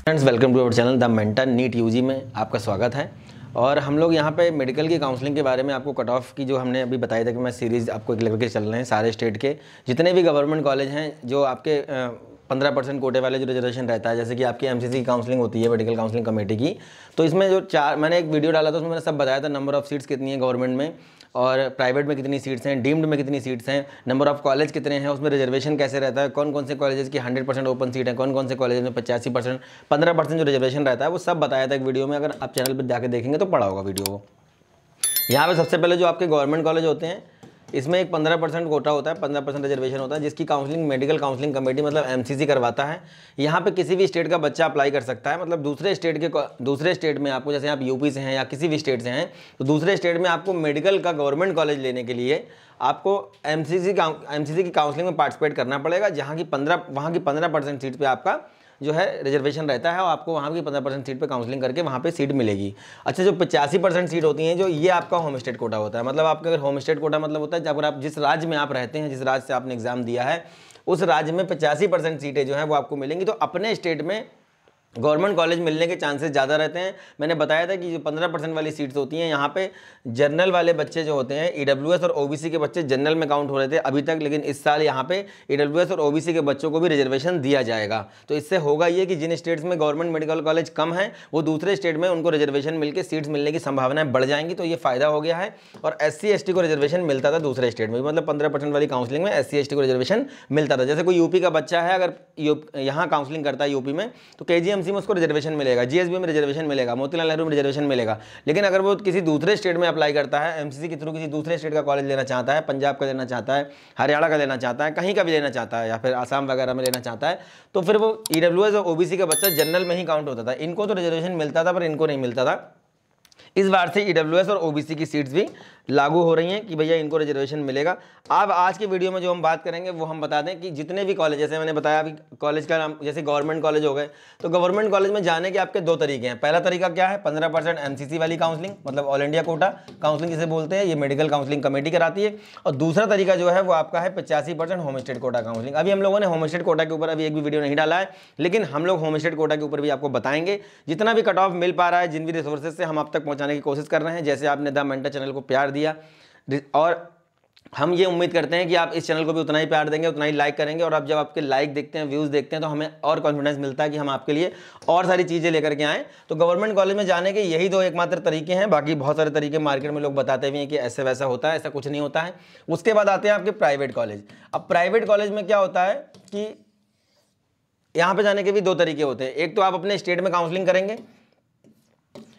Friends, welcome to our channel the mentor NEET UG में आपका स्वागत है। और हम लोग यहाँ पे मेडिकल की काउंसलिंग के बारे में आपको कट ऑफ की जो हमने अभी बताया था कि मैं सीरीज़ आपको लेकर चल रहे हैं। सारे स्टेट के जितने भी गवर्नमेंट कॉलेज हैं जो आपके 15% कोटे वाले जो रिजर्वेशन रहता है, जैसे कि आपकी एमसीसी की काउंसलिंग होती है मेडिकल काउंसलिंग कमेटी की, तो इसमें जो मैंने एक वीडियो डाला था उसमें मैंने सब बताया था, नंबर ऑफ़ सीट्स कितनी है गवर्नमेंट में और प्राइवेट में कितनी सीट्स हैं, डीम्ड में कितनी सीट्स हैं, नंबर ऑफ कॉलेज कितने हैं, उसमें रिजर्वेशन कैसे रहता है, कौन कौन से कॉलेजेस की 100% ओपन सीट है, कौन कौन से कॉलेज में 85% 15% जो रिजर्वेशन रहता है, वो सब बताया था एक वीडियो में। अगर आप चैनल पर जाकर देखेंगे तो पड़ा होगा वीडियो को। यहाँ पे सबसे पहले जो आपके गवर्नमेंट कॉलेज होते हैं इसमें एक 15% कोटा होता है, 15% रिजर्वेशन होता है, जिसकी काउंसलिंग मेडिकल काउंसलिंग कमेटी मतलब एमसीसी करवाता है। यहाँ पे किसी भी स्टेट का बच्चा अप्लाई कर सकता है, मतलब दूसरे स्टेट में आपको, जैसे आप यूपी से हैं या किसी भी स्टेट से हैं, तो दूसरे स्टेट में आपको मेडिकल का गवर्नमेंट कॉलेज लेने के लिए आपको एमसीसी की काउंसलिंग में पार्टिसिपेट करना पड़ेगा, वहाँ की 15% सीट पर आपका जो है रिजर्वेशन रहता है और आपको वहाँ की 15% सीट पे काउंसलिंग करके वहाँ पे सीट मिलेगी। अच्छा, जो 85% सीट होती हैं जो ये आपका होम स्टेट कोटा होता है। मतलब आपका अगर होम स्टेट कोटा मतलब होता है अगर आप जिस राज्य में आप रहते हैं, जिस राज्य से आपने एग्जाम दिया है, उस राज्य में 85% सीटें जो हैं वो आपको मिलेंगी। तो अपने स्टेट में गवर्नमेंट कॉलेज मिलने के चांसेस ज़्यादा रहते हैं। मैंने बताया था कि जो 15% वाली सीट्स होती हैं यहाँ पे जनरल वाले बच्चे जो होते हैं, ईडब्ल्यूएस और ओबीसी के बच्चे जनरल में काउंट हो रहे थे अभी तक, लेकिन इस साल यहाँ पे ईडब्ल्यूएस और ओबीसी के बच्चों को भी रिजर्वेशन दिया जाएगा। तो इससे होगा ये कि जिन स्टेट्स में गवर्नमेंट मेडिकल कॉलेज कम है वो दूसरे स्टेट में उनको रिजर्वेशन मिलकर सीट्स मिलने की संभावनाएं बढ़ जाएंगी। तो ये फायदा हो गया है। और SC/ST को रिजर्वेशन मिलता था दूसरे स्टेट में, मतलब 15% वाली काउंसलिंग में SC/ST को रिजर्वेशन मिलता था। जैसे कोई यूपी का बच्चा है, अगर यहाँ काउंसलिंग करता है यूपी में, तो KGMC में उसको रिजर्वेशन मिलेगा, GSB में रिजर्वेशन मिलेगा, मोतीलाल नेहरू में रिजर्वेशन मिलेगा। लेकिन अगर वो किसी दूसरे स्टेट में अप्लाई करता है, एमसीसी के थ्रू किसी दूसरे स्टेट का कॉलेज लेना चाहता है, पंजाब का लेना चाहता है, हरियाणा का लेना चाहता है, कहीं का भी लेना चाहता है या फिर आसाम वगैरह में लेना चाहता है, तो फिर वो ईडब्ल्यूएस और ओबीसी का बच्चा जनरल में ही काउंट होता था। इनको तो रिजर्वेशन मिलता था पर इनको नहीं मिलता था। इस बार से ईडब्ल्यूएस और ओबीसी की सीट्स भी लागू हो रही हैं कि भैया इनको रिजर्वेशन मिलेगा। अब आज के वीडियो में जो हम बात करेंगे वो हम बता दें कि जितने भी कॉलेज, जैसे मैंने बताया अभी कॉलेज का नाम, जैसे गवर्नमेंट कॉलेज हो गए, तो गवर्नमेंट कॉलेज में जाने के आपके दो तरीके हैं। पहला तरीका क्या है, 15% एमसीसी वाली काउंसलिंग, मतलब ऑल इंडिया कोटा काउंसलिंग जिसे बोलते हैं, ये मेडिकल काउंसलिंग कमेटी कराती है। और दूसरा तरीका जो है वो आपका है 85% होम स्टेट कोटा काउंसलिंग। अभी हम लोगों ने होम स्टेट कोटा के ऊपर अभी एक भी वीडियो नहीं डाला है, लेकिन हम लोग होम स्टेट कोटा के ऊपर भी आपको बताएंगे। जितना भी कट ऑफ मिल पा रहा है, जिन भी रिसोर्सेज से हम आप तक पहुंचाने की कोशिश कर रहे हैं। जैसे आपने द मेंटर चैनल को प्यार दिया और हम ये उम्मीद करते हैं कि आप इस चैनल को भी उतना ही प्यार देंगे, उतना ही लाइक करेंगे। और आप जब आपके लाइक देखते हैं, व्यूज़ देखते हैं, तो हमें और कॉन्फिडेंस मिलता है कि हम आपके लिए और सारी चीज़ें लेकर के आएँ। तो गवर्नमेंट कॉलेज में जाने के यही दो एकमात्र तरीके हैं। बाकी बहुत सारे तरीके मार्केट में लोग बताते भी हैं कि ऐसे वैसा होता है, ऐसा कुछ नहीं होता है। उसके बाद आते हैं आपके प्राइवेट कॉलेज। अब प्राइवेट कॉलेज में क्या होता है कि यहाँ पर जाने के भी दो तरीके होते हैं। एक तो आप अपने स्टेट में काउंसलिंग करेंगे,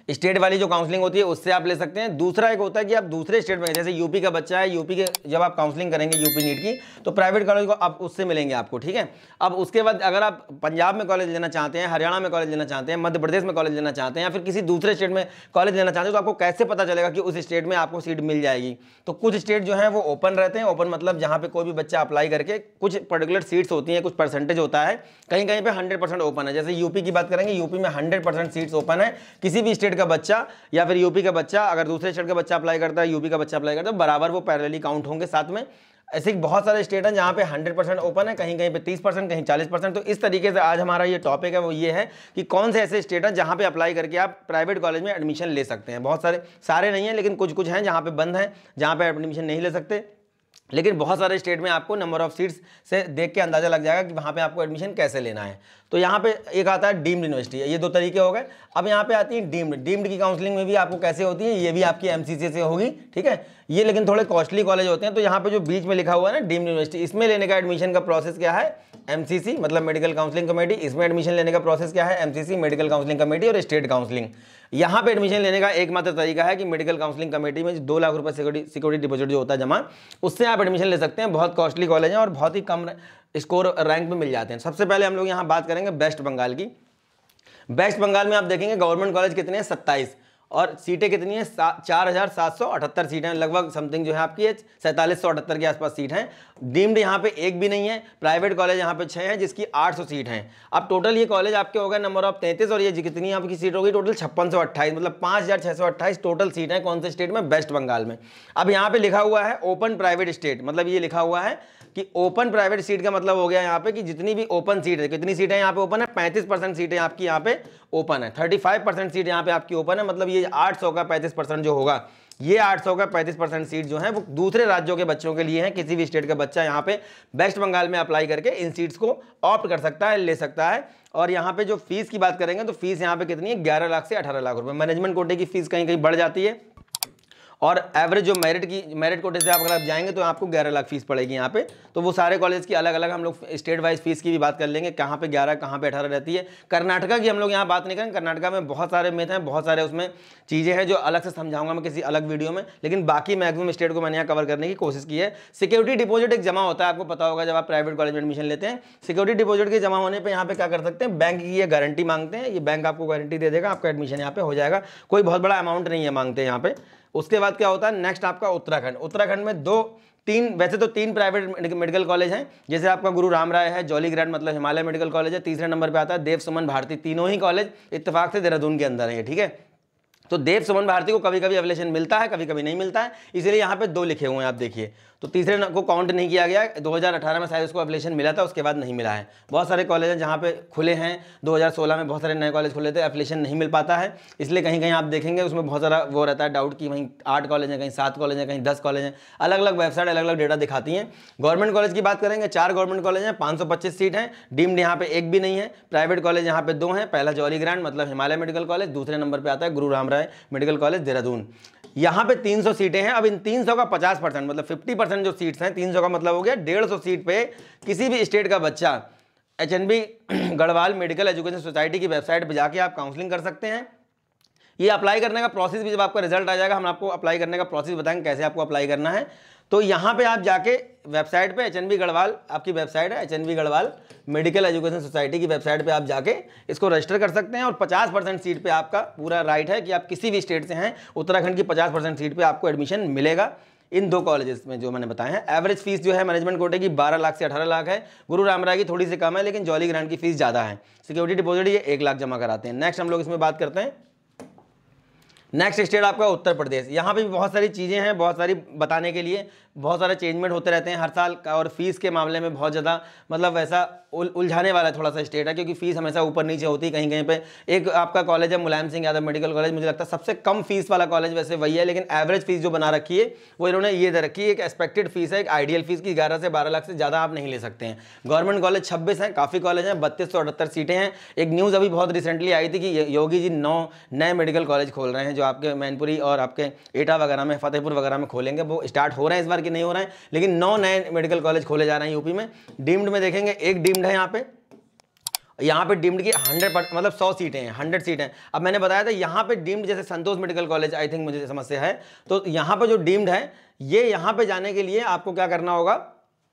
स्टेट वाली जो काउंसलिंग होती है उससे आप ले सकते हैं। दूसरा एक होता है कि आप दूसरे स्टेट में, जैसे यूपी का बच्चा है, यूपी के जब आप काउंसलिंग करेंगे यूपी नीट की, तो प्राइवेट कॉलेज को आप उससे मिलेंगे आपको, ठीक है। अब उसके बाद अगर आप पंजाब में कॉलेज लेना चाहते हैं, हरियाणा में कॉलेज लेना चाहते हैं, मध्य प्रदेश में कॉलेज लेना चाहते हैं, या फिर किसी दूसरे स्टेट में कॉलेज लेना चाहते हैं, तो आपको कैसे पता चलेगा कि उस स्टेट में आपको सीट मिल जाएगी। तो कुछ स्टेट जो है वो ओपन रहते हैं। ओपन मतलब जहाँ पे कोई भी बच्चा अप्लाई करके, कुछ पर्टिकुलर सीट्स होती हैं, कुछ परसेंटेज होता है, कहीं कहीं पे 100% ओपन है। जैसे यूपी की बात करेंगे, यूपी में 100% सीट्स ओपन है। किसी भी स्टेट का बच्चा या फिर यूपी का बच्चा अगर दूसरे स्टेट का बच्चा अप्लाई करता है, यूपी का बच्चा अप्लाई करता है, बराबर वो पैरेलली काउंट होंगे साथ में। ऐसे बहुत सारे स्टेट हैं जहां पे 100% ओपन है, कहीं कहीं पे 30%, कहीं 40%। तो इस तरीके से आज हमारा ये टॉपिक है वो ये है कि कौन से ऐसे स्टेट हैं जहां पे अप्लाई करके आप प्राइवेट कॉलेज में एडमिशन ले सकते हैं। बहुत सारे नहीं है, लेकिन कुछ कुछ हैं जहां पे बंद है, जहां पे एडमिशन नहीं ले सकते। लेकिन बहुत सारे स्टेट में आपको नंबर ऑफ सीट्स से देख के अंदाजा लग जाएगा कि वहाँ पे आपको एडमिशन कैसे लेना है। तो यहाँ पे एक आता है डीम्ड यूनिवर्सिटी, ये दो तरीके हो गए। अब यहाँ पे आती है डीम्ड की काउंसलिंग में भी आपको कैसे होती है, ये भी आपकी एमसीसी से होगी, ठीक है। ये लेकिन थोड़े कॉस्टली कॉलेज होते हैं। तो यहाँ पे जो बीच में लिखा हुआ है ना डीम्ड यूनिवर्सिटी, इसमें लेने का एडमिशन का प्रोसेस क्या है, एमसीसी मतलब मेडिकल काउंसलिंग कमेटी। इसमें एडमिशन लेने का प्रोसेस क्या है, एमसीसी मेडिकल काउंसलिंग कमेटी और स्टेट काउंसलिंग। यहाँ पे एडमिशन लेने का एकमात्र तरीका है कि मेडिकल काउंसलिंग कमेटी में 2 लाख रुपए सिक्योरिटी डिपॉजिट जो होता है जमा, उससे आप एडमिशन ले सकते हैं। बहुत कॉस्टली कॉलेज हैं और बहुत ही कम स्कोर रैंक में मिल जाते हैं। सबसे पहले हम लोग यहाँ बात करेंगे वेस्ट बंगाल की। वेस्ट बंगाल में आप देखेंगे गवर्नमेंट कॉलेज कितने हैं, 27, और सीटें कितनी है 4778 सीटें, लगभग समथिंग जो है आपकी 4778 के आसपास सीट हैं। डीम्ड यहाँ पे एक भी नहीं है। प्राइवेट कॉलेज यहाँ पे 6 हैं जिसकी 800 सीट हैं। अब टोटल ये कॉलेज आपके हो गए नंबर ऑफ 33 और ये कितनी आपकी सीट होगी टोटल 5628, मतलब 5628 टोटल सीट है। कौन से स्टेट में? वेस्ट बंगाल में। अब यहाँ पे लिखा हुआ है ओपन प्राइवेट स्टेट, मतलब ये लिखा हुआ है कि ओपन प्राइवेट सीट का मतलब हो गया यहाँ पे कि जितनी भी ओपन सीट है, कितनी सीटें यहाँ पे ओपन है? 35% सीटें आपकी यहाँ पे ओपन है। 35% सीट यहाँ पे आपकी ओपन है, मतलब ये 800 का 35% जो होगा, ये 800 का 35% सीट जो है वो दूसरे राज्यों के बच्चों के लिए है। किसी भी स्टेट का बच्चा यहाँ पे वेस्ट बंगाल में अप्लाई करके इन सीट्स को ऑप्ट कर सकता है, ले सकता है। और यहाँ पे जो फीस की बात करेंगे तो फीस यहाँ पे कितनी है? 11 लाख से 18 लाख रुपए। मैनेजमेंट कोटे की फीस कहीं कहीं बढ़ जाती है और एवरेज जो मेरिट कोटे से अगर आप जाएंगे तो आपको 11 लाख फीस पड़ेगी यहाँ पे। तो वो सारे कॉलेज की अलग अलग हम लोग स्टेट वाइज फीस की भी बात कर लेंगे, कहाँ पे 11 कहाँ पे 18 रहती है। कर्नाटका की हम लोग यहाँ बात नहीं करेंगे, कर्नाटका में बहुत सारे मेथ हैं, बहुत सारे उसमें चीज़ें हैं जो अलग से समझाऊंगा मैं किसी अलग वीडियो में, लेकिन बाकी मैक्सिमम स्टेट को मैंने यहाँ कवर करने की कोशिश की है। सिक्योरिटी डिपॉजिट एक जमा होता है, आपको पता होगा जब आप प्राइवेट कॉलेज में एडमिशन लेते हैं। सिक्योरिटी डिपॉजिट के जमा होने पर यहाँ पे क्या कर सकते हैं? बैंक की ये गारंटी मांगते हैं, ये बैंक आपको गारंटी दे देगा, आपका एडमिशन यहाँ पे हो जाएगा। कोई बहुत बड़ा अमाउंट नहीं है मांगते हैं यहाँ पे। उसके बाद क्या होता है? नेक्स्ट आपका उत्तराखंड। उत्तराखंड में वैसे तो तीन प्राइवेट मेडिकल कॉलेज हैं, जैसे आपका गुरु राम राय है, जॉली ग्रैंड मतलब हिमालय मेडिकल कॉलेज है, तीसरे नंबर पे आता है देव सुमन भारती। तीनों ही कॉलेज इत्तेफाक से देहरादून के अंदर है, ठीक है। तो देव सुमन भारती को कभी कभी एफिलिएशन मिलता है, कभी कभी नहीं मिलता है, इसलिए यहाँ पे 2 लिखे हुए हैं, आप देखिए। तो तीसरे को काउंट नहीं किया गया। 2018 में शायद उसको एफिलिएशन मिला था, उसके बाद नहीं मिला है। बहुत सारे कॉलेज हैं जहाँ पे खुले हैं, 2016 में बहुत सारे नए कॉलेज खुले थे, एफिलिएशन नहीं मिल पाता है, इसलिए कहीं कहीं आप देखेंगे उसमें बहुत सारा वो रहता है डाउट कि वहीं 8 कॉलेज हैं, कहीं 7 कॉलेज हैं, कहीं 10 कॉलेज हैं। अलग अलग वेबसाइट अलग अलग डेटा दिखाती हैं। गवर्नमेंट कॉलेज की बात करेंगे, 4 गवर्नमेंट कॉलेज हैं, 525 सीट हैं। डीम्ड यहाँ पे एक भी नहीं है। प्राइवेट कॉलेज यहाँ पे 2 हैं, पहला जॉली ग्रैंड मतलब हिमालय मेडिकल कॉलेज, दूसरे नंबर पर आता है गुरु राम राय मेडिकल कॉलेज देहरादून। यहाँ पे 300 सीटें हैं। अब इन 300 का 50% मतलब 50% जो सीट्स हैं, 300 का मतलब हो गया 150 सीट पे किसी भी स्टेट का बच्चा HNB Garhwal medical education society की वेबसाइट पे जाके आप काउंसलिंग कर सकते हैं। ये अप्लाई करने का प्रोसेस भी जब आपका रिजल्ट आ जाएगा हम आपको अप्लाई करने का प्रोसेस बताएंगे कैसे आपको अप्लाई करना है। तो यहाँ पे आप जाके वेबसाइट पे HNB गढ़वाल आपकी वेबसाइट है, HNB Garhwal medical education society की वेबसाइट पे आप जाके इसको रजिस्टर कर सकते हैं। और 50% सीट पे आपका पूरा राइट है कि आप किसी भी स्टेट से हैं, उत्तराखंड की 50% सीट पे आपको एडमिशन मिलेगा इन 2 कॉलेजेस में जो मैंने बताए हैं। एवरेज फीस जो है मैनेजमेंट कोटे की 12 लाख से 18 लाख है। गुरु राम राय की थोड़ी सी कम है, लेकिन जॉली ग्रैंड की फीस ज़्यादा है। सिक्योरिटी डिपॉजिट ये 1 लाख जमा कराते हैं। नेक्स्ट हम लोग इसमें बात करते हैं। नेक्स्ट स्टेट आपका उत्तर प्रदेश। यहाँ पे भी बहुत सारी चीज़ें हैं, बहुत सारी बताने के लिए, बहुत सारे चेंजमेंट होते रहते हैं हर साल का। और फीस के मामले में बहुत ज़्यादा मतलब वैसा उलझाने वाला थोड़ा सा स्टेट है, क्योंकि फीस हमेशा ऊपर नीचे होती है कहीं कहीं पे। एक आपका कॉलेज है मुलायम सिंह यादव मेडिकल कॉलेज, मुझे लगता है सबसे कम फीस वाला कॉलेज वैसे वही है, लेकिन एवरेज फीस जो बना रखी है वो इन्होंने ये दे रखी है। एक एक्सपेक्टेड फीस है, एक आइडियल फीस की 11 से 12 लाख से ज़्यादा आप नहीं ले सकते हैं। गवर्नमेंट कॉलेज 26 हैं, काफ़ी कॉलेज हैं, 3278 सीटें हैं। एक न्यूज़ अभी बहुत रिसेंटली आई थी कि योगी जी 9 नए मेडिकल कॉलेज खोल रहे हैं, जो आपके मैनपुरी और आपके एटा वगैरह में, फतेहपुर वगैरह में खोलेंगे। वो स्टार्ट हो रहे हैं इस बार कि नहीं हो रहे हैं, लेकिन 9 नए मेडिकल कॉलेज खोले जा रहे हैं यूपी में। डीम्ड में देखेंगे एक डीम्ड है यहाँ पे डीम्ड की 100% मतलब 100 सीटें हैं, 100 सीटें। अब मैंने बताया था यहाँ पे डीम्ड जैसे संतोष मेडिकल कॉलेज आई थिंक मुझे समस्या है, तो यहाँ पे जो डीम्ड है ये यहाँ पे जाने के लिए आपको क्या करना होगा?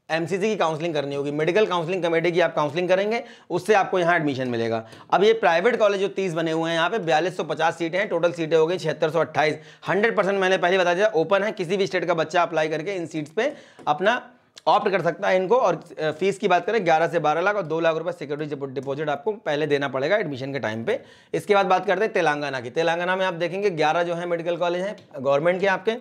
MCC की काउंसलिंग करनी होगी, मेडिकल काउंसलिंग कमेटी की आप काउंसलिंग करेंगे, उससे आपको यहाँ एडमिशन मिलेगा। अब ये प्राइवेट कॉलेज जो 30 बने हुए हैं यहाँ पे 4250 सीटें हैं, टोटल सीटें हो गई 7628। 100% मैंने पहले बता दिया ओपन है, किसी भी स्टेट का बच्चा अप्लाई करके इन सीट्स पे अपना ऑप्ट कर सकता है इनको। और फीस की बात करें 11 से 12 लाख और 2 लाख रुपए सिक्योरिटी डिपॉजिट आपको पहले देना पड़ेगा एडमिशन के टाइम पे। इसके बाद बात करते हैं तेलंगाना की। तेलंगाना में आप देखेंगे 11 जो है मेडिकल कॉलेज हैं गवर्नमेंट के आपके,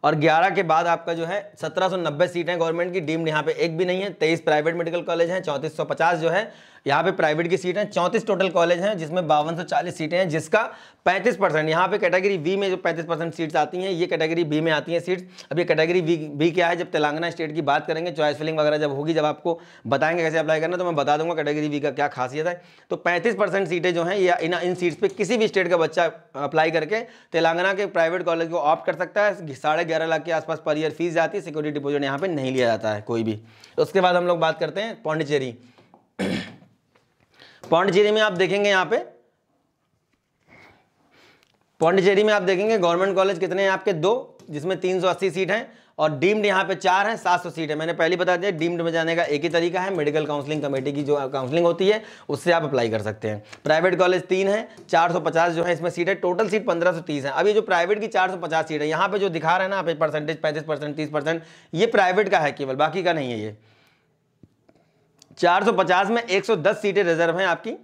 और 11 के बाद आपका जो है 1790 सीटें गवर्नमेंट की। डीम्ड यहाँ पे एक भी नहीं है। 23 प्राइवेट मेडिकल कॉलेज हैं, 3450 जो है यहाँ पे प्राइवेट की सीट हैं। 34 टोटल कॉलेज हैं जिसमें 5240 सीटें हैं, जिसका 35% यहाँ पे कैटेगरी वी में जो 35% सीट्स आती हैं, ये कैटेगरी बी में आती हैं सीट्स। अब ये कैटेगरी बी क्या है, जब तेलंगाना स्टेट की बात करेंगे, चॉइस फिलिंग वगैरह जब होगी, जब आपको बताएंगे कैसे अप्लाई करना, तो मैं बता दूंगा कैटेगरी बी का क्या खासियत है। तो 35% सीटें जो हैं ये इन सीट्स पर किसी भी स्टेट का बच्चा अप्लाई करके तेलंगाना के प्राइवेट कॉलेज को ऑप्ट कर सकता है। 11.5 लाख के आसपास पर ईयर फीस जाती है, सिक्योरिटी डिपॉजिट यहाँ पे नहीं लिया जाता है कोई भी। उसके बाद हम लोग बात करते हैं पौंडीचेरी। पौंडीचेरी में आप देखेंगे यहाँ पे पौंडीचेरी में आप देखेंगे गवर्नमेंट कॉलेज कितने हैं आपके? 2, जिसमें 380 सीट हैं, और डीम्ड यहाँ पे 4 हैं, 700 सीट है। मैंने पहले बता दिया डीम्ड में जाने का एक ही तरीका है, मेडिकल काउंसलिंग कमेटी की जो काउंसलिंग होती है उससे आप अप्लाई कर सकते हैं। प्राइवेट कॉलेज 3 है, 450 जो है इसमें सीट है, टोटल सीट 1530 है। अब ये जो प्राइवेट की 450 सीट है, यहाँ पे जो दिखा रहे हैं ना आप परसेंटेज 35%, 30%, ये प्राइवेट का है केवल, बाकी का नहीं है। ये 450 में 110 सीटें रिजर्व हैं आपकी,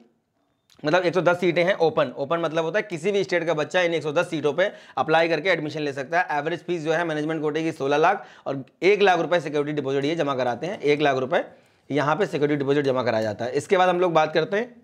मतलब 110 सीटें हैं ओपन। ओपन मतलब होता है किसी भी स्टेट का बच्चा इन 110 सीटों पे अप्लाई करके एडमिशन ले सकता है। एवरेज फीस जो है मैनेजमेंट कोटे की 16 लाख और 1 लाख रुपए सिक्योरिटी डिपॉजिट ये जमा कराते हैं। 1 लाख रुपए यहाँ पे सिक्योरिटी डिपॉजिट जमा कराया जाता है। इसके बाद हम लोग बात करते हैं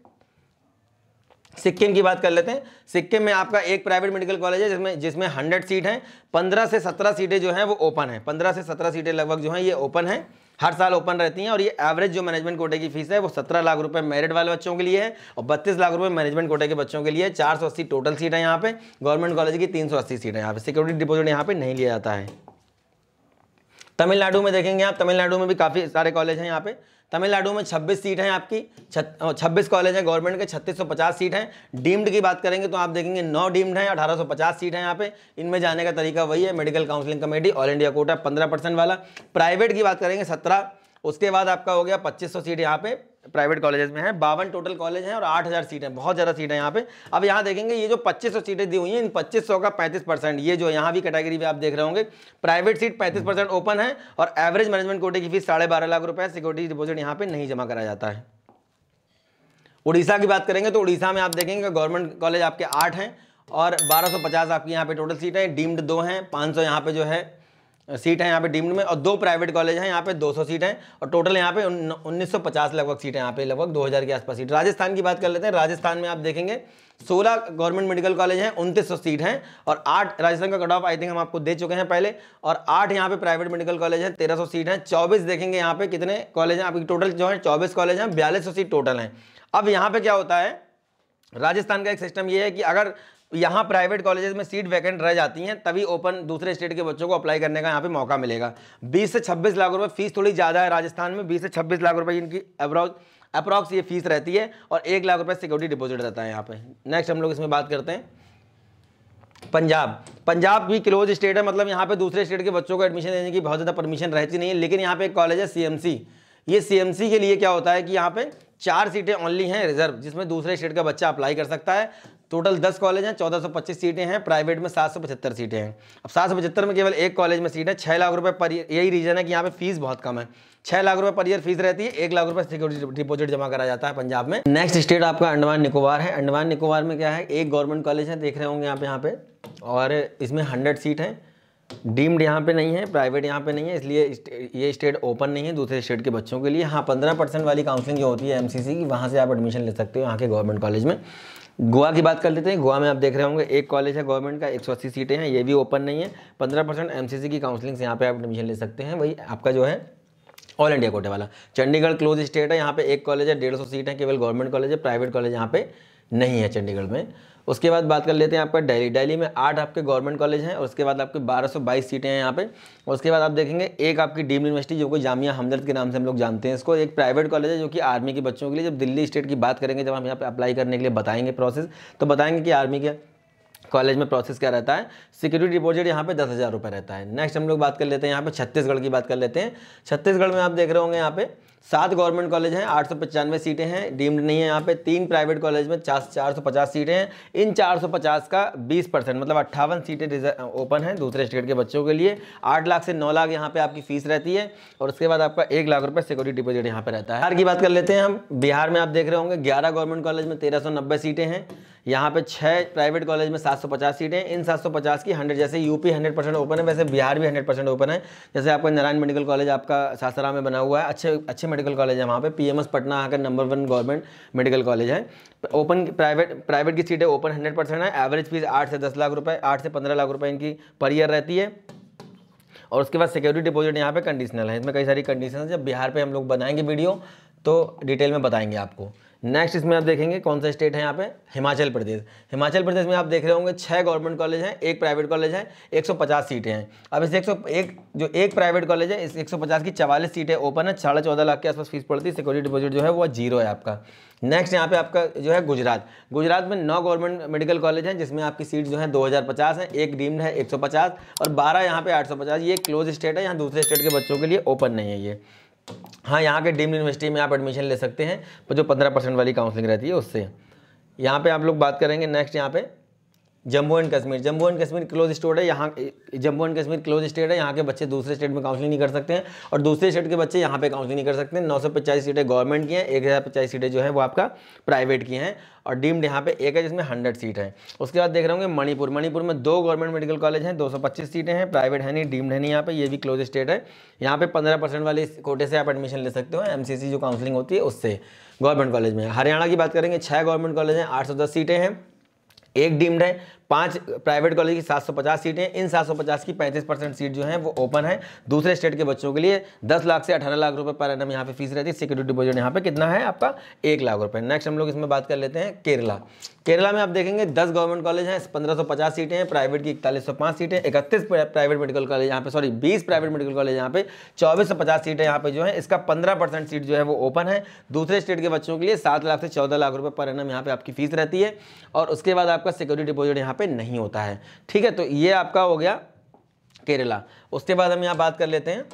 सिक्किम की, बात कर लेते हैं। सिक्किम में आपका एक प्राइवेट मेडिकल कॉलेज है जिसमें 100 सीट हैं, 15 से 17 सीटें जो हैं वो ओपन है। 15 से 17 सीटें लगभग जो हैं ये ओपन है, हर साल ओपन रहती हैं। और ये एवरेज जो मैनेजमेंट कोटे की फीस है वो 17 लाख रुपए मेरिट वाले बच्चों के लिए है और 32 लाख रुपए मैनेजमेंट कोटे के बच्चों के लिए। 480 टोटल सीट है यहाँ पे। गवर्नमेंट कॉलेज की 380 सीट है यहाँ पे। सिक्योरिटी डिपॉजिट यहाँ पे नहीं लिया जाता है। तमिलनाडु में देखेंगे आप, तमिलनाडु में भी काफ़ी सारे कॉलेज हैं यहाँ पे। तमिलनाडु में 26 सीट हैं आपकी, 26 कॉलेज हैं गवर्नमेंट के, 3650 सीट हैं। डीम्ड की बात करेंगे तो आप देखेंगे 9 डीम्ड हैं, 1850 सीट हैं यहाँ पे। इनमें जाने का तरीका वही है, medical counselling committee, all India quota 15% वाला। प्राइवेट की बात करेंगे 17, उसके बाद आपका हो गया 2500 सीट यहाँ पे प्राइवेट कॉलेजेस में है। 52 टोटल कॉलेज हैं और 8000 सीटें, बहुत ज़्यादा सीटें यहाँ पे। अब यहाँ देखेंगे ये जो 2500 सीटें दी हुई हैं, इन 2500 का 35%, ये जो यहाँ भी कैटेगरी पे आप देख रहे होंगे प्राइवेट सीट 35% ओपन है और एवरेज मैनेजमेंट कोटे की फीस 12.5 लाख रुपए। सिक्योरिटी डिपॉजिट यहाँ पे नहीं जमा कराया जाता है। उड़ीसा की बात करेंगे तो उड़ीसा में आप देखेंगे गवर्नमेंट कॉलेज आपके 8 हैं और 1250 आपकी यहाँ पे टोटल सीट है। डीम्ड 2 हैं, 500 यहाँ पे जो है सीट है यहाँ पे डीम्ड में, और 2 प्राइवेट कॉलेज हैं यहाँ पे 200 सीट हैं और टोटल यहाँ पे 1950 लगभग सीट है यहाँ पे, लगभग 2000 के आसपास सीट। राजस्थान की बात कर लेते हैं। राजस्थान में आप देखेंगे 16 गवर्नमेंट मेडिकल कॉलेज हैं, 2900 सीट हैं और 8 राजस्थान का कट ऑफ आई थिंक हम आपको दे चुके हैं पहले, और 8 यहाँ पे प्राइवेट मेडिकल कॉलेज हैं, 1300 सीट हैं। 24 देखेंगे यहाँ पे कितने कॉलेज हैं आपकी, टोटल जो है 24 कॉलेज हैं, 4200 सीट टोटल हैं। अब यहाँ पे क्या होता है, राजस्थान का एक सिस्टम ये है कि अगर यहाँ प्राइवेट कॉलेजेस में सीट वैकेंट रह जाती हैं तभी ओपन दूसरे स्टेट के बच्चों को अप्लाई करने का यहाँ पे मौका मिलेगा। 20 से 26 लाख रुपए फीस थोड़ी ज़्यादा है राजस्थान में, 20 से 26 लाख रुपए इनकी अप्रॉक्स ये फीस रहती है और 1 लाख रुपए सिक्योरिटी डिपॉजिट रहता है यहाँ पे। नेक्स्ट हम लोग इसमें बात करते हैं पंजाब। पंजाब भी क्लोज स्टेट है, मतलब यहाँ पे दूसरे स्टेट के बच्चों को एडमिशन देने की बहुत ज़्यादा परमिशन रहती नहीं है, लेकिन यहाँ पे एक कॉलेज है CMC। ये CMC के लिए क्या होता है कि यहाँ पे 4 सीटें ओनली हैं रिजर्व, जिसमें दूसरे स्टेट का बच्चा अप्लाई कर सकता है। टोटल 10 कॉलेज हैं, 1425 सीटें हैं, प्राइवेट में 775 सीटें हैं। अब 775 में केवल एक कॉलेज में सीट है, 6 लाख रुपए पर ईयर। यही रीजन है कि यहाँ पे फीस बहुत कम है, 6 लाख रुपए पर ईयर फीस रहती है, 1 लाख रुपए सिक्योरिटी डिपॉजिट जमा करा जाता है पंजाब में। नेक्स्ट स्टेट आपका अंडमान निकोबार है। अंडमान निकोबार में क्या है, एक गवर्नमेंट कॉलेज है, देख रहे होंगे यहाँ पे और इसमें 100 सीट है। डीम्ड यहाँ पे नहीं है, प्राइवेट यहाँ पे नहीं है, इसलिए ये स्टेट ओपन नहीं है दूसरे स्टेट के बच्चों के लिए। हाँ, 15% वाली काउंसलिंग जो होती है MCC की, वहाँ से आप एडमिशन ले सकते हो यहाँ के गवर्नमेंट कॉलेज में। गोवा की बात कर लेते हैं। गोवा में आप देख रहे होंगे एक कॉलेज है गवर्नमेंट का, 180 सीटें हैं, ये भी ओपन नहीं है। 15% MCC की काउंसलिंग से यहाँ पे आप एडमिशन ले सकते हैं, वही आपका जो है ऑल इंडिया कोटे वाला। चंडीगढ़ क्लोज स्टेट है, यहाँ पे एक कॉलेज है, 150 सीट है, केवल गवर्नमेंट कॉलेज है, प्राइवेट कॉलेज यहाँ पे नहीं है चंडीगढ़ में। उसके बाद बात कर लेते हैं आपका दिल्ली। दिल्ली में 8 आपके गवर्नमेंट कॉलेज हैं और उसके बाद आपके 1222 सीटें हैं यहाँ पे। और उसके बाद आप देखेंगे एक आपकी डीम्ड यूनिवर्सिटी जो कि जामिया हमदर्द के नाम से हम लोग जानते हैं इसको, एक प्राइवेट कॉलेज है जो कि आर्मी के बच्चों के लिए। जब दिल्ली स्टेट की बात करेंगे, जब हम यहाँ पे अप्लाई करने के लिए बताएंगे प्रोसेस, तो बताएंगे कि आर्मी के कॉलेज में प्रोसेस क्या रहता है। सिक्योरिटी डिपॉजिट यहाँ पे 10,000 रुपये रहता है। नेक्स्ट हम लोग बात कर लेते हैं यहाँ पे छत्तीसगढ़ की बात कर लेते हैं। छत्तीसगढ़ में आप देख रहे होंगे यहाँ पे 7 गवर्नमेंट कॉलेज हैं, 895 सीटें हैं, डीम्ड नहीं है यहाँ पे। 3 प्राइवेट कॉलेज में 450 सीटें हैं। इन 450 का 20% मतलब 58 सीटें ओपन हैं दूसरे स्टेट के बच्चों के लिए। 8 लाख से 9 लाख यहाँ पे आपकी फीस रहती है और उसके बाद आपका 1 लाख रुपये सिक्योरिटी डिपॉजिट यहाँ पे रहता है। बिहार की बात कर लेते हैं हम। बिहार में आप देख रहे होंगे 11 गवर्नमेंट कॉलेज में 1390 सीटें हैं। यहाँ पे 6 प्राइवेट कॉलेज में 750 सीटें। इन 750 की 100, जैसे यूपी 100% ओपन है, वैसे बिहार भी 100% ओपन है। जैसे आपका नारायण मेडिकल कॉलेज आपका सासाराम में बना हुआ है, अच्छे मेडिकल कॉलेज है वहाँ पे। PMS पटना यहाँ का नंबर 1 गवर्नमेंट मेडिकल कॉलेज है। ओपन प्राइवेट की सीटें ओपन 100% है। एवरेज फीस 8 से 10 लाख रुपये, 8 से 15 लाख रुपये इनकी पर ईयर रहती है। और उसके बाद सिक्योरिटी डिपॉजिट यहाँ पे कंडीशनल है। इसमें कई सारी कंडीशन है, जब बिहार पे हम लोग बनाएंगे वीडियो तो डिटेल में बताएंगे आपको। नेक्स्ट इसमें आप देखेंगे कौन सा स्टेट है यहाँ पे, हिमाचल प्रदेश। हिमाचल प्रदेश में आप देख रहे होंगे 6 गवर्नमेंट कॉलेज हैं, एक प्राइवेट कॉलेज है, 150 सीटें हैं। अब इस 101 जो एक प्राइवेट कॉलेज है, इस 150 की 44 सीटें ओपन है, 14.5 लाख के आसपास फीस पड़ती है, सिक्योरिटी डिपॉजिट जो है वो 0 है आपका। नेक्स्ट यहाँ पे आपका जो है गुजरात। गुजरात में 9 गवर्नमेंट मेडिकल कॉलेज हैं, जिसमें आपकी सीट जो है 2050 है, एक डीम्ड है 150 और 12 यहाँ पे 850। ये क्लोज स्टेट है, यहाँ दूसरे स्टेट के बच्चों के लिए ओपन नहीं है ये। हाँ, यहाँ के डीम्ड यूनिवर्सिटी में आप एडमिशन ले सकते हैं, पर जो 15% वाली काउंसलिंग रहती है उससे। यहाँ पे आप लोग बात करेंगे नेक्स्ट यहाँ पे Jammu and Kashmir. Jammu and Kashmir close state है, यहाँ Jammu and Kashmir close state है, यहाँ के बच्चे दूसरे स्टेट में काउंसलिंग नहीं कर सकते हैं और दूसरे स्टेट के बच्चे यहाँ पे काउंसलिंग नहीं कर सकते हैं। 985 सीटें गवर्नमेंट की हैं, 1050 सीटें जो है वो आपका प्राइवेट की हैं और डीम्ड यहाँ पे एक है जिसमें 100 सीट है। उसके बाद देख रहे होंगे मणिपुर। मणिपुर में 2 गवर्नमेंट मेडिकल कॉलेज हैं, 225 सीटें हैं, प्राइवेट है नहीं, डीम्ड है नहीं यहाँ पे, ये भी क्लोज स्टेट है। यहाँ पे 15% वाले कोटे से आप एडमिशन ले सकते हो, MCC जो काउंसलिंग होती है उससे गवर्नमेंट कॉलेज में। हरियाणा की बात करेंगे, 6 गवर्नमेंट कॉलेज हैं, 810 सीटें हैं, एक डीम्ड है, 5 प्राइवेट कॉलेज की 750 सीटें। इन 750 की 35% सीट जो है वो ओपन है दूसरे स्टेट के बच्चों के लिए। 10 लाख से 18 लाख रुपए पर एनम यहाँ पे फीस रहती है। सिक्योरिटी डिपॉजिट यहाँ पे कितना है आपका, 1 लाख रुपए। नेक्स्ट हम लोग इसमें बात कर लेते हैं केरला। केरला में आप देखेंगे 10 गवर्नमेंट कॉलेज हैं, 1550 सीटें हैं, प्राइवेट की 4105 सीटें, 31 प्राइवेट मेडिकल कॉलेज यहाँ पे, सॉरी 20 प्राइवेट मेडिकल कॉलेज यहाँ पे, 2450 सीटें यहाँ पे जो है, इसका 15% सीट जो है वो ओपन है दूसरे स्टेट के बच्चों के लिए। 7 लाख से 14 लाख रुपए पर एनम यहाँ पे आपकी फीस रहती है और उसके बाद आपका सिक्योरिटी डिपॉजिट यहाँ पे नहीं होता है। ठीक है, तो ये आपका हो गया केरला। उसके बाद हम यहां बात कर लेते हैं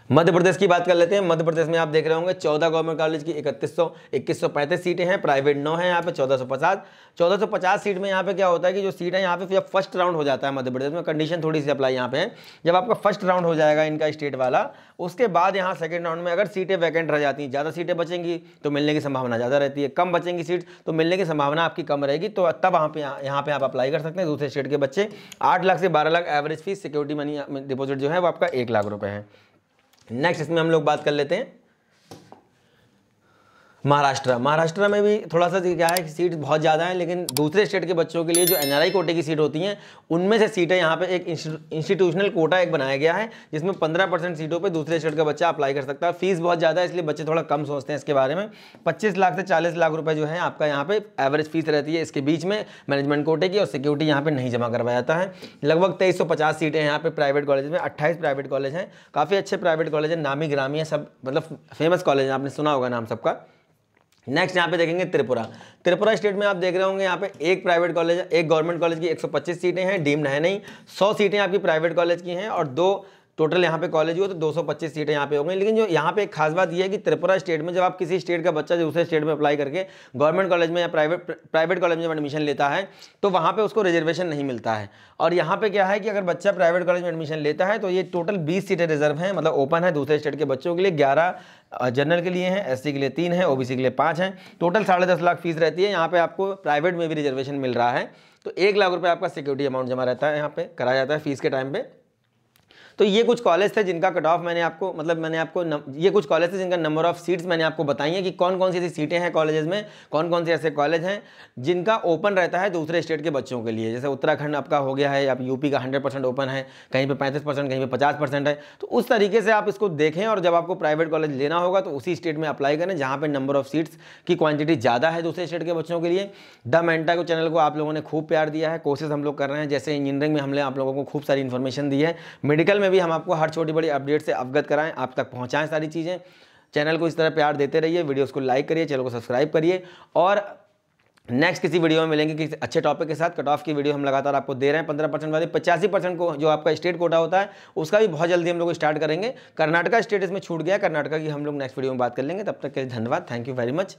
मध्य प्रदेश की बात कर लेते हैं। मध्य प्रदेश में आप देख रहे होंगे 14 गवर्नमेंट कॉलेज की 2135 सीटें हैं, प्राइवेट 9 है यहाँ पे, 1450 सीट में यहाँ पे क्या होता है कि जो सीट है यहाँ पे जब फर्स्ट राउंड हो जाता है मध्य प्रदेश में, कंडीशन थोड़ी सी अप्लाई यहाँ पे है, जब आपका फर्स्ट राउंड हो जाएगा इनका स्टेट वाला, उसके बाद यहाँ सेकंड राउंड में अगर सीटें वैकेंट रह जाती हैं, ज़्यादा सीटें बचेंगी तो मिलने की संभावना ज़्यादा रहती है, कम बचेंगी सीट तो मिलने की संभावना आपकी कम रहेगी, तो तब यहाँ पे आप अप्लाई कर सकते हैं दूसरे स्टेट के बच्चे। 8 लाख से 12 lakh average fees, security money deposit जो है वो आपका 1 लाख रुपए है। नेक्स्ट इसमें हम लोग बात कर लेते हैं महाराष्ट्र। महाराष्ट्र में भी थोड़ा सा क्या है कि सीट बहुत ज़्यादा है, लेकिन दूसरे स्टेट के बच्चों के लिए जो NRI कोटे की सीट होती हैं उनमें से सीटें यहाँ पे एक इंस्टीट्यूशनल कोटा एक बनाया गया है, जिसमें 15% सीटों पे दूसरे स्टेट का बच्चा अप्लाई कर सकता है। फीस बहुत ज़्यादा है, इसलिए बच्चे थोड़ा कम सोचते हैं इसके बारे में। 25 लाख से 40 लाख रुपये जो है आपका यहाँ पे एवरेज फीस रहती है इसके बीच में मैनेजमेंट कोटे की, और सिक्योरिटी यहाँ पे नहीं जमा करवाया जाता है। लगभग 2350 सीटें यहाँ पे प्राइवेट कॉलेज में, 28 प्राइवेट कॉलेज हैं, काफ़ी अच्छे प्राइवेट कॉलेज हैं, नामी ग्रामी है सब, मतलब फेमस कॉलेज है, आपने सुना होगा नाम सबका। नेक्स्ट यहाँ पे देखेंगे त्रिपुरा। त्रिपुरा स्टेट में आप देख रहे होंगे यहाँ पे एक प्राइवेट कॉलेज है, एक गवर्नमेंट कॉलेज की 125 सीटें हैं, डीम्ड है नहीं, 100 सीटें आपकी प्राइवेट कॉलेज की हैं और 2 टोटल यहाँ पे कॉलेज हुआ तो 225 सीटें यहाँ पे होंगी। लेकिन जो यहाँ पे एक खास बात यह है कि त्रिपुरा स्टेट में जब आप किसी स्टेट का बच्चा दूसरे स्टेट में अप्लाई करके गवर्नमेंट कॉलेज में या प्राइवेट कॉलेज में एडमिशन लेता है तो वहाँ पे उसको रिजर्वेशन नहीं मिलता है। और यहाँ पे क्या है कि अगर बच्चा प्राइवेट कॉलेज में एडमिशन लेता है तो ये टोटल 20 सीटें रिजर्व हैं, मतलब ओपन है दूसरे स्टेट के बच्चों के लिए, 11 जनरल के लिए हैं, SC के लिए 3 हैं, OBC के लिए 5 हैं, टोटल 10.5 लाख फीस रहती है। यहाँ पे आपको प्राइवेट में भी रिजर्वेशन मिल रहा है, तो 1 लाख रुपये आपका सिक्योरिटी अमाउंट जमा रहता है, यहाँ पे कराया जाता है फीस के टाइम पे। तो ये कुछ कॉलेज थे जिनका कट ऑफ मैंने आपको ये कुछ कॉलेज थे जिनका नंबर ऑफ सीट्स मैंने आपको बताई हैं कि कौन कौन सी ऐसी सीटें हैं कॉलेजेस में, कौन कौन से ऐसे कॉलेज हैं जिनका ओपन रहता है दूसरे स्टेट के बच्चों के लिए। जैसे उत्तराखंड आपका हो गया है, आप यूपी का 100% ओपन है, कहीं पे 35%, कहीं पे 50% है। तो उस तरीके से आप इसको देखें और जब आपको प्राइवेट कॉलेज लेना होगा तो उसी स्टेट में अप्लाई करें जहाँ पर नंबर ऑफ सीट्स की क्वान्टिटी ज़्यादा है दूसरे स्टेट के बच्चों के लिए। द मेंटा को चैनल को आप लोगों ने खूब प्यार दिया है, कोशिश हम लोग कर रहे हैं, जैसे इंजीनियरिंग में हमने आप लोगों को खूब सारी इन्फॉर्मेशन दी है, मेडिकल में भी हम आपको हर छोटी बड़ी अपडेट से अवगत कराएं, आप तक पहुंचाएं सारी चीज़ें। चैनल को इस तरह प्यार देते रहिए, वीडियोस को लाइक करिए, चैनल को सब्सक्राइब करिए और नेक्स्ट किसी वीडियो में मिलेंगे किसी अच्छे टॉपिक के साथ। कट ऑफ की वीडियो हम लगातार आपको दे रहे हैं 15% वाली, 85% को जो आपका स्टेट कोटा होता है उसका भी बहुत जल्दी हम लोग स्टार्ट करेंगे। कर्नाटका स्टेट इसमें छूट गया, कर्नाटका की हम लोग नेक्स्ट वीडियो में बात कर लेंगे। तब तक के लिए धन्यवाद, थैंक यू वेरी मच।